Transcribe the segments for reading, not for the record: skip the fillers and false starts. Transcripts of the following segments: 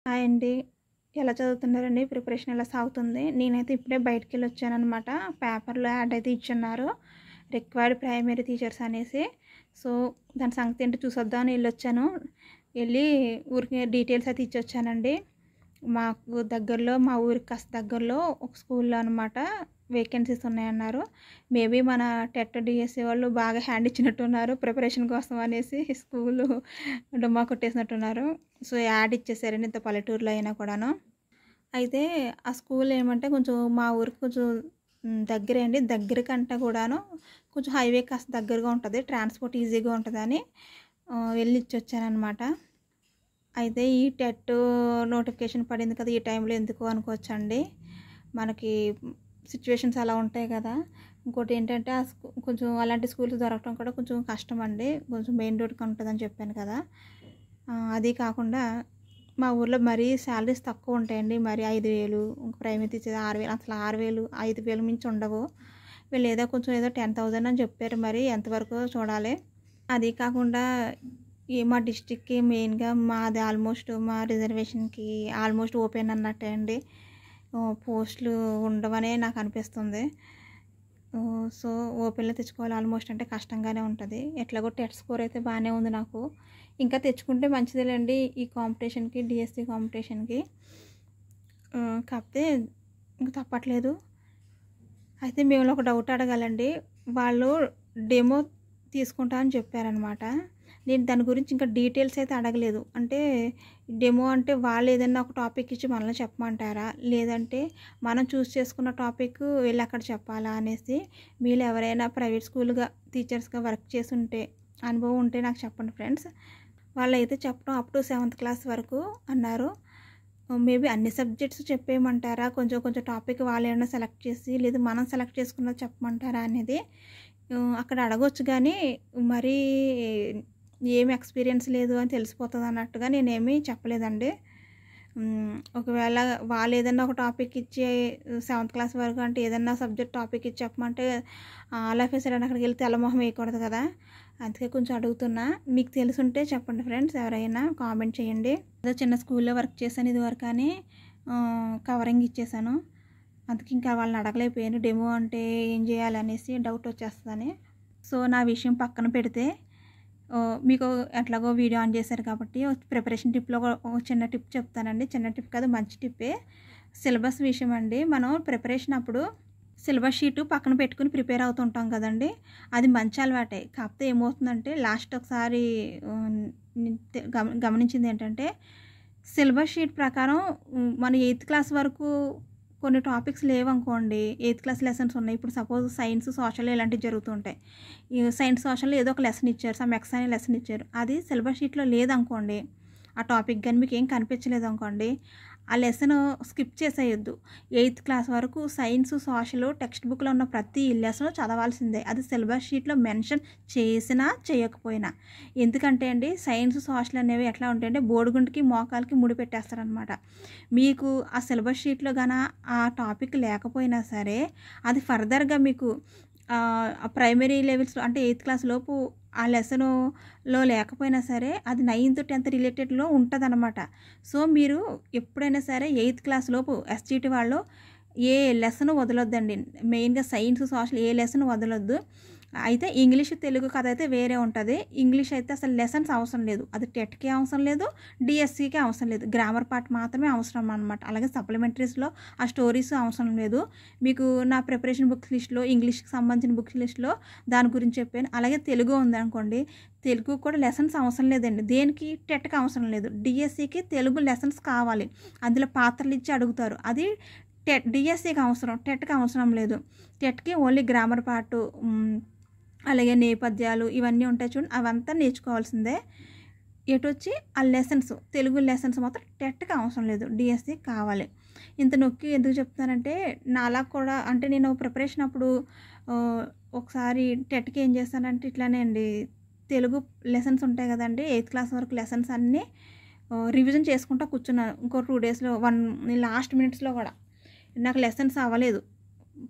Hi అండి. ఎలా చదువుతున్నారండి? Preparation ఎలా సాగుతుంది? నేనైతే ఇప్పుడే బయటికెళ్ళొచ్చాననమాట. పేపర్‌లో యాడ్ అయితే ఇచ్చున్నారు. రిక్వైర్డ్ ప్రైమరీ టీచర్స్ అనేసి. సో, దాని సంగతి ఏంటో చూసొద్దామని ఎళ్ళొచ్చాను. ఎళ్ళి ఊరికే డీటెయిల్స్ అయితే ఇచ్చొచ్చానండి. మాకు దగ్గరలో మా ఊరికి కాస్త దగ్గరలో ఒక స్కూల్‌లో అనమాట వేకెన్సీస్ ఉన్నాయన్నారు. మేబీ మన టెట్, డీఎస్సీ వాళ్ళు బాగా హ్యాండ్ ఇచ్చినట్టున్నారు ప్రిపరేషన్ కోసం అనేసి స్కూలు డుమ్మా కొట్టేసినట్టున్నారు. సో, యాడ్ ఇచ్చేసారండి ఇంత పల్లెటూరులో అయినా కూడాను. అయితే ఆ స్కూల్ ఏమంటే కొంచెం మా ఊరికి కొంచెం దగ్గరే అండి. దగ్గర కంటే కూడాను కొంచెం హైవే కాస్త దగ్గరగా ఉంటది. ట్రాన్స్‌పోర్ట్ ఈజీగా ఉంటదని వెళ్ళి ఇచ్చొచ్చాననమాట. అయితే ఈ టెట్ నోటిఫికేషన్ పడింది కదా! ఈ టైంలో ఎందుకు అనుకోవచ్చండి. మనకి సిట్యుయేషన్స్ అలా ఉంటాయి కదా! ఇంకోటి ఏంటంటే కొంచెం అలాంటి స్కూల్స్ దొరకడం కూడా కొంచెం కష్టమండి. కొంచెం మెయిన్ రోడ్‌కి ఉంటదని చెప్పాను కదా! అది కాకుండా మా ఊర్లో మరీ శాలరీస్ తక్కువ ఉంటాయండి. మరి 5,000 ప్రైమరీ టీచర్ 6,000 అసలు 6,000, 5,000 మించి ఉండవు. వీళ్ళు ఏదో కొంచెం ఏదో 10,000 అని చెప్పారు. మరి ఎంతవరకో చూడాలి. అది కాకుండా మా డిస్ట్రిక్ట్‌కి మెయిన్‌గా మాది ఆల్మోస్ట్ మా రిజర్వేషన్‌కి ఆల్మోస్ట్ ఓపెన్ అన్నట్టే అండి. పోస్టులు ఉండవనే నాకు అనిపిస్తుంది. సో, ఓపెన్‌లో తెచ్చుకోవాలి ఆల్మోస్ట్ అంటే కష్టంగానే ఉంటది. ఎట్లాగో టెట్ స్కోర్ అయితే బాగానే ఉంది నాకు. ఇంకా తెచ్చుకుంటే మంచిదేలెండి ఈ కాంపిటీషన్‌కి, డీఎస్సీ కాంపిటీషన్‌కి. కాకపోతే ఇంక తప్పట్లేదు. అయితే మిమ్మల్ని ఒక డౌట్ అడగాలండి. వాళ్ళు డెమో తీసుకుంటా అని చెప్పారనమాట. నేను దాని గురించి ఇంకా డీటెయిల్స్ అయితే అడగలేదు. అంటే డెమో అంటే వాళ్ళు ఏదైనా ఒక టాపిక్ ఇచ్చి మనల్ని చెప్పమంటారా? లేదంటే మనం చూస్ చేసుకున్న టాపిక్ వెళ్ళి అక్కడ చెప్పాలా అనేసి మీలో ఎవరైనా ప్రైవేట్ స్కూల్‌గా టీచర్స్‌గా వర్క్ చేసుంటే అనుభవం ఉంటే నాకు చెప్పండి ఫ్రెండ్స్. వాళ్ళైతే చెప్పడం అప్ టు 7th క్లాస్ వరకు అన్నారు. మేబీ అన్ని సబ్జెక్ట్స్ చెప్పేయమంటారా? కొంచెం కొంచెం టాపిక్ వాళ్ళేమన్నా సెలెక్ట్ చేసి లేదా మనం సెలెక్ట్ చేసుకున్నది చెప్పమంటారా అనేది అక్కడ అడగొచ్చు గానీ మరీ ఏమి ఎక్స్‌పీరియన్స్ లేదు అని తెలిసిపోతది అన్నట్టుగా నేనేమీ చెప్పలేదండి. ఒకవేళ వాళ్ళేదన్నా ఒక టాపిక్ ఇచ్చి 7th క్లాస్ వరకు అంటే ఏదన్నా సబ్జెక్ట్ టాపిక్ ఇచ్చి చెప్పమంటే ఆల్ ఆఫ్ ఎ సడెన్ అక్కడికెళ్ళి తెల్లమొహం వేయకూడదు కదా! అందుకే కొంచెం అడుగుతున్నా. మీకు తెలిసుంటే చెప్పండి ఫ్రెండ్స్ ఎవరైనా కామెంట్ చేయండి. ఏదో చిన్న స్కూల్‌లో వర్క్ చేశాను ఇదివరకు అని కవరింగ్ ఇచ్చేసాను. అందుకే ఇంకా వాళ్ళని అడగలేకపోయాను. డెమో అంటే ఏం చేయాలనేసి డౌట్ వచ్చేస్తదని. సో, నా విషయం పక్కన పెడితే మీకు ఎట్లాగో వీడియో ఆన్ చేశారు కాబట్టి ప్రిపరేషన్ టిప్‌లో ఒక చిన్న టిప్ చెప్తానండి. చిన్న టిప్ కాదు మంచి టిప్పే. సిలబస్ విషయం అండి. మనం ప్రిపరేషన్ అప్పుడు సిలబస్ షీటు పక్కన పెట్టుకుని ప్రిపేర్ అవుతుంటాం కదండీ! అది మంచి అలవాటే. కాకపోతే ఏమవుతుందంటే లాస్ట్ ఒకసారి గమనించిందేంటంటే సిలబస్ షీట్ ప్రకారం మన 8th క్లాస్ వరకు కొన్ని టాపిక్స్ లేవనుకోండి. 8th క్లాస్ లెసన్స్ ఉన్నాయి. ఇప్పుడు సపోజ్ సైన్స్, సోషల్ ఇలాంటివి జరుగుతూ ఉంటాయి. ఈ సైన్స్, సోషల్‌లో ఏదో ఒక లెసన్ ఇచ్చారు. సమ్ ఎక్స్ అనే లెసన్ ఇచ్చారు. అది సిలబస్ షీట్‌లో లేదనుకోండి. ఆ టాపిక్ గాని మీకేం కనిపించలేదనుకోండి. ఆ లెసను స్కిప్ చేసేయొద్దు. 8th క్లాస్ వరకు సైన్స్, సోషల్ టెక్స్ట్ బుక్‌లో ఉన్న ప్రతి లెసను చదవాల్సిందే. అది సిలబస్ షీట్‌లో మెన్షన్ చేసినా, చేయకపోయినా. ఎందుకంటే అండి సైన్స్, సోషల్ అనేవి ఎట్లా ఉంటాయంటే బోడిగుండుకి, మోకాలికి ముడిపెట్టేస్తారనమాట. మీకు ఆ సిలబస్ షీట్‌లో గాన ఆ టాపిక్ లేకపోయినా సరే అది ఫర్దర్‌గా మీకు ప్రైమరీ లెవెల్స్‌లో అంటే 8th క్లాస్ లోపు ఆ లెసనులో లేకపోయినా సరే అది 9th, 10th రిలేటెడ్‌లో ఉంటదనమాట. సో, మీరు ఎప్పుడైనా సరే 8th క్లాస్ లోపు ఎస్‌జీటీ వాళ్ళు ఏ లెసను వదలొద్దండి. మెయిన్‌గా సైన్స్, సోషల్ ఏ లెసన్ వదలొద్దు. అయితే ఇంగ్లీష్, తెలుగు కథ అయితే వేరే ఉంటది. ఇంగ్లీష్ అయితే అసలు లెసన్స్ అవసరం లేదు. అది టెట్‌కి అవసరం లేదు. డీఎస్సీకి అవసరం లేదు. గ్రామర్ పార్ట్ మాత్రమే అవసరం అనమాట. అలాగే సప్లిమెంటరీస్‌లో ఆ స్టోరీస్ అవసరం లేదు. మీకు నా ప్రిపరేషన్ బుక్స్ లిస్ట్‌లో ఇంగ్లీష్‌కి సంబంధించిన బుక్స్ లిస్ట్‌లో దాని గురించి చెప్పాను. అలాగే తెలుగు ఉందనుకోండి. తెలుగు కూడా లెసన్స్ అవసరం లేదండి. దేనికి టెట్‌కి అవసరం లేదు. డీఎస్సీకి తెలుగు లెసన్స్ కావాలి. అందులో పాత్రలు ఇచ్చి అడుగుతారు. అది డీఎస్సీకి అవసరం. టెట్‌కి అవసరం లేదు. టెట్‌కి ఓన్లీ గ్రామర్ పార్టు అలాగే నేపథ్యాలు ఇవన్నీ ఉంటాయి చూడండి. అవంతా నేర్చుకోవాల్సిందే. ఎటొచ్చి ఆ లెసన్స్ తెలుగు లెసన్స్ మాత్రం టెట్‌కి అవసరం లేదు. డీఎస్సీకి కావాలి. ఇంత నొక్కి ఎందుకు చెప్తున్నానంటే నాలా కూడా అంటే నేను ప్రిపరేషన్ అప్పుడు ఒకసారి టెట్‌కి ఏం చేశానంటే ఇట్లానే అండి. తెలుగు లెసన్స్ ఉంటాయి కదండీ! 8th క్లాస్ వరకు లెసన్స్ అన్నీ రివిజన్ చేసుకుంటా కూర్చున్నాను. ఇంకో 2 డేస్‌లో లాస్ట్ మినిట్స్‌లో కూడా నాకు లెసన్స్ అవ్వలేదు.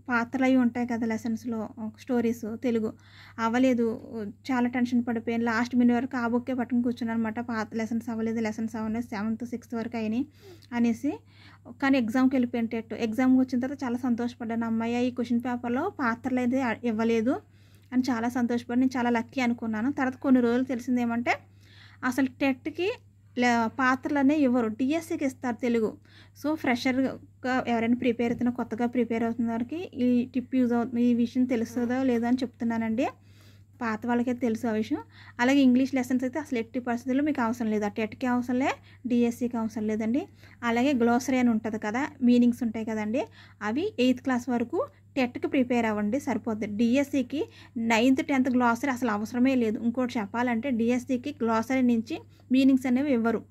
పాత్రలు అవి ఉంటాయి కదా లెసన్స్లో స్టోరీస్ తెలుగు అవ్వలేదు. చాలా టెన్షన్ పడిపోయాను. లాస్ట్ మినిట్ వరకు ఆ బుక్కే పట్టుకుని కూర్చున్నాను అనమాట. లెసన్స్ అవ్వలేదు 7th 6th వరకు అయినాయి అనేసి. కానీ ఎగ్జామ్కి వెళ్ళిపోయాను. ఎగ్జామ్కి వచ్చిన తర్వాత చాలా సంతోషపడ్డాను. అమ్మాయి ఈ క్వశ్చన్ పేపర్లో పాత్రలు అయితే ఇవ్వలేదు అని చాలా సంతోషపడి నేను చాలా లక్కీ అనుకున్నాను. తర్వాత కొన్ని రోజులు తెలిసింది ఏమంటే అసలు టెట్కి పాత్రలు అనేవి ఇవ్వరు, డిఎస్సికి ఇస్తారు తెలుగు. సో ఫ్రెషర్గా ఎవరైనా ప్రిపేర్ అవుతున్నా, కొత్తగా ప్రిపేర్ అవుతున్న వారికి ఈ టిప్ యూజ్ అవుతుంది, ఈ విషయం తెలుస్తుందో లేదో అని చెప్తున్నానండి. పాత వాళ్ళకైతే తెలుసు ఆ విషయం. అలాగే ఇంగ్లీష్ లెసన్స్ అయితే అసలు ఎట్టి పరిస్థితుల్లో మీకు అవసరం లేదు. ఆ టెట్కి అవసరం లే, డిఎస్సికి అవసరం లేదండి. అలాగే గ్లోసరీ అని ఉంటుంది కదా, మీనింగ్స్ ఉంటాయి కదండి, అవి 8th క్లాస్ వరకు టెట్కి ప్రిపేర్ అవ్వండి సరిపోద్ది. డిఎస్సికి 9th 10th గ్లాసరీ అసలు అవసరమే లేదు. ఇంకోటి చెప్పాలంటే డిఎస్సికి గ్లాసరీ నుంచి మీనింగ్స్ అనేవి ఇవ్వరు.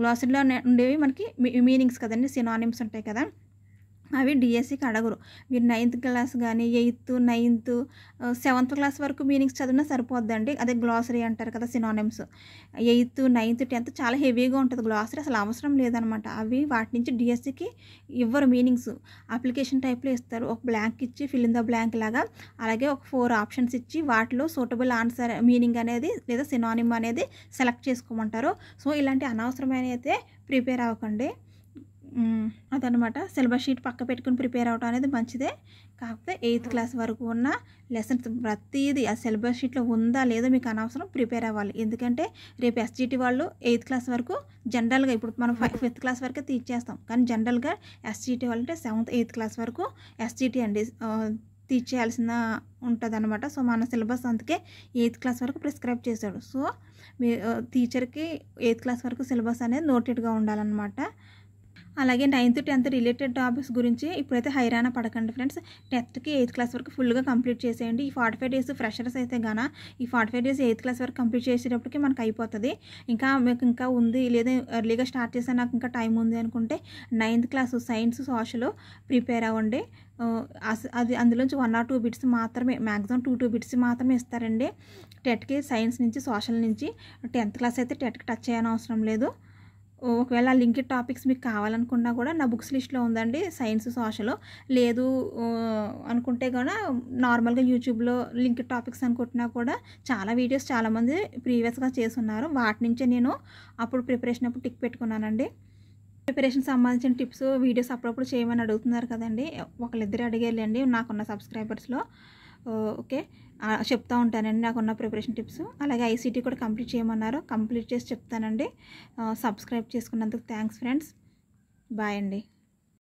గ్లాసరీలో ఉండేవి మనకి మీనింగ్స్ కదండి, సినానిమ్స్ ఉంటాయి కదా, అవి డిఎస్సికి అడగరు. మీరు 9th క్లాస్ కానీ 8th 9th 7th క్లాస్ వరకు మీనింగ్స్ చదివినా సరిపోద్దండి. అదే గ్లాసరీ అంటారు కదా, సినానిమ్స్. 8th 9th 10th చాలా హెవీగా ఉంటుంది గ్లాసరీ, అసలు అవసరం లేదనమాట. అవి వాటి నుంచి డిఎస్సికి ఇవ్వరు మీనింగ్స్. అప్లికేషన్ టైప్లో ఇస్తారు, ఒక బ్లాంక్ ఇచ్చి ఫిల్ ఇన్ ద బ్లాంక్ లాగా. అలాగే ఒక 4 ఆప్షన్స్ ఇచ్చి వాటిలో సూటబుల్ ఆన్సర్ మీనింగ్ అనేది లేదా సినానిమ్ అనేది సెలెక్ట్ చేసుకోమంటారు. సో ఇలాంటి అనవసరమైన అయితే ప్రిపేర్ అవ్వకండి. అదనమాట. సిలబస్ షీట్ పక్క పెట్టుకుని ప్రిపేర్ అవ్వడం అనేది మంచిదే. కాకపోతే 8th క్లాస్ వరకు ఉన్న లెసన్స్ ప్రతిదీ ఆ సిలబస్ షీట్లో ఉందా లేదో మీకు అనవసరం, ప్రిపేర్ అవ్వాలి. ఎందుకంటే రేపు ఎస్జిటి వాళ్ళు 8th క్లాస్ వరకు జనరల్గా, ఇప్పుడు మనం 5th క్లాస్ వరకే తీర్చేస్తాం, కానీ జనరల్గా ఎస్జిటి వాళ్ళు అంటే 7th 8th క్లాస్ వరకు ఎస్జిటి అండి తీర్చేయాల్సిన ఉంటుంది అనమాట. సో మన సిలబస్ అందుకే 8th క్లాస్ వరకు ప్రిస్క్రైబ్ చేశాడు. సో మీ టీచర్కి 8th క్లాస్ వరకు సిలబస్ అనేది నోటెడ్గా ఉండాలన్నమాట. అలాగే 9th 10th రిలేటెడ్ టాపిక్స్ గురించి ఇప్పుడైతే హైరాణ పడకండి ఫ్రెండ్స్. టెట్కి 8th క్లాస్ వరకు ఫుల్గా కంప్లీట్ చేసేయండి. ఈ 45 days ఫ్రెషర్స్ అయితే గాన ఈ 45 days 8th క్లాస్ వరకు కంప్లీట్ చేసేటప్పటికి మనకు అయిపోతుంది. మీకు ఇంకా ఉంది, లేదా ఎర్లీగా స్టార్ట్ చేసా నాకు ఇంకా టైం ఉంది అనుకుంటే 9th class science social prepare అవ్వండి. అది అందులోంచి 1 or 2 బిట్స్ మాత్రమే, మ్యాక్సిమం 2 బిట్స్ మాత్రమే ఇస్తారండి టెట్కి, సైన్స్ నుంచి సోషల్ నుంచి. 10th క్లాస్ అయితే టెట్కి టచ్ చేయని అవసరం లేదు. ఒకవేళ లింక్డ్ టాపిక్స్ మీకు కావాలనుకున్నా కూడా నా బుక్స్ లిస్ట్లో ఉందండి సైన్స్ సోషల్. లేదు అనుకుంటే కూడా నార్మల్గా యూట్యూబ్లో లింక్డ్ టాపిక్స్ అనుకుంటున్నా కూడా చాలా వీడియోస్ చాలామంది ప్రీవియస్గా చేసున్నారు. వాటి నుంచే నేను అప్పుడు ప్రిపరేషన్ అప్పుడు టిక్ పెట్టుకున్నానండి. ప్రిపరేషన్ సంబంధించిన టిప్స్ వీడియోస్ అప్పుడప్పుడు చేయమని అడుగుతున్నారు కదండి, ఒకళ్ళిద్దరు అడిగేళ్ళండి నాకున్న సబ్స్క్రైబర్స్లో. ఓకే, చెప్తూ ఉంటానండి నాకున్న ప్రిపరేషన్ టిప్స్. అలాగే ఐసీటీ కూడా కంప్లీట్ చేయమన్నారు, కంప్లీట్ చేసి చెప్తానండి. సబ్స్క్రైబ్ చేసుకున్నందుకు థ్యాంక్స్ ఫ్రెండ్స్. బాయ్ అండి.